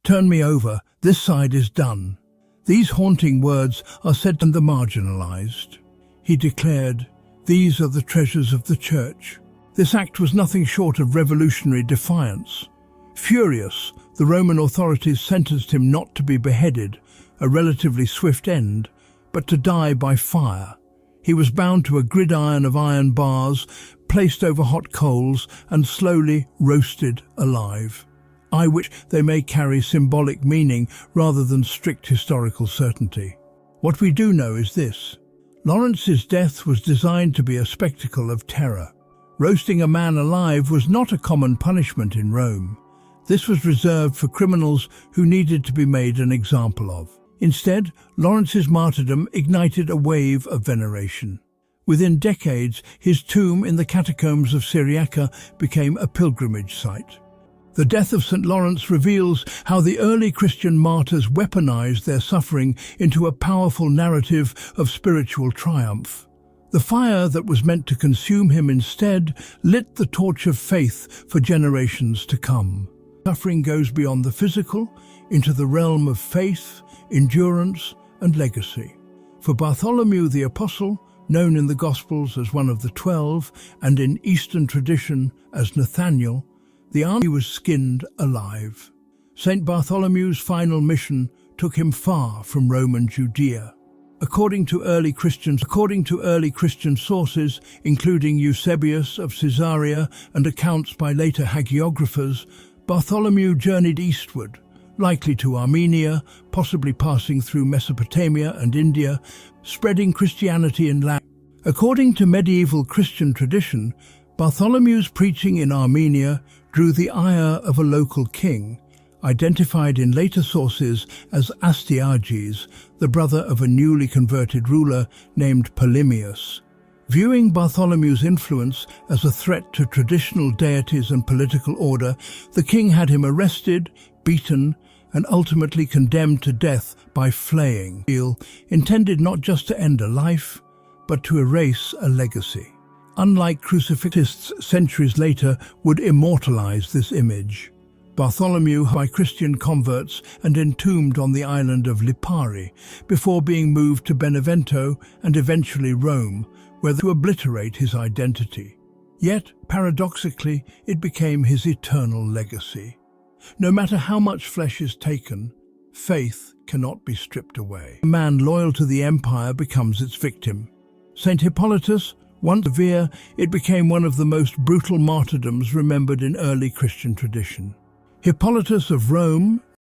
"Turn me over, this side is done." These haunting words are said to the marginalized. He declared, "These are the treasures of the church." This act was nothing short of revolutionary defiance. Furious, the Roman authorities sentenced him not to be beheaded, a relatively swift end, but to die by fire. He was bound to a gridiron of iron bars, placed over hot coals, and slowly roasted alive. Which they may carry symbolic meaning rather than strict historical certainty. What we do know is this: Lawrence's death was designed to be a spectacle of terror. Roasting a man alive was not a common punishment in Rome. This was reserved for criminals who needed to be made an example of. Instead, Lawrence's martyrdom ignited a wave of veneration. Within decades, his tomb in the catacombs of Syriaca became a pilgrimage site. The death of St. Lawrence reveals how the early Christian martyrs weaponized their suffering into a powerful narrative of spiritual triumph. The fire that was meant to consume him instead lit the torch of faith for generations to come. Suffering goes beyond the physical into the realm of faith, endurance, and legacy. For Bartholomew the Apostle, known in the Gospels as one of the 12 and in Eastern tradition as Nathaniel, the army was skinned alive. St. Bartholomew's final mission took him far from Roman Judea. According to early Christian sources, including Eusebius of Caesarea and accounts by later hagiographers, Bartholomew journeyed eastward, likely to Armenia, possibly passing through Mesopotamia and India, spreading Christianity in land. According to medieval Christian tradition, Bartholomew's preaching in Armenia drew the ire of a local king, identified in later sources as Astyages, the brother of a newly converted ruler named Polemius. Viewing Bartholomew's influence as a threat to traditional deities and political order, the king had him arrested, beaten, and ultimately condemned to death by flaying, intended not just to end a life, but to erase a legacy. Unlike crucifixists centuries later would immortalize this image. Bartholomew by Christian converts and entombed on the island of Lipari, before being moved to Benevento and eventually Rome, where to obliterate his identity. Yet, paradoxically, it became his eternal legacy. No matter how much flesh is taken, faith cannot be stripped away. A man loyal to the empire becomes its victim. St. Hippolytus, once severe, it became one of the most brutal martyrdoms remembered in early Christian tradition. Hippolytus of Rome,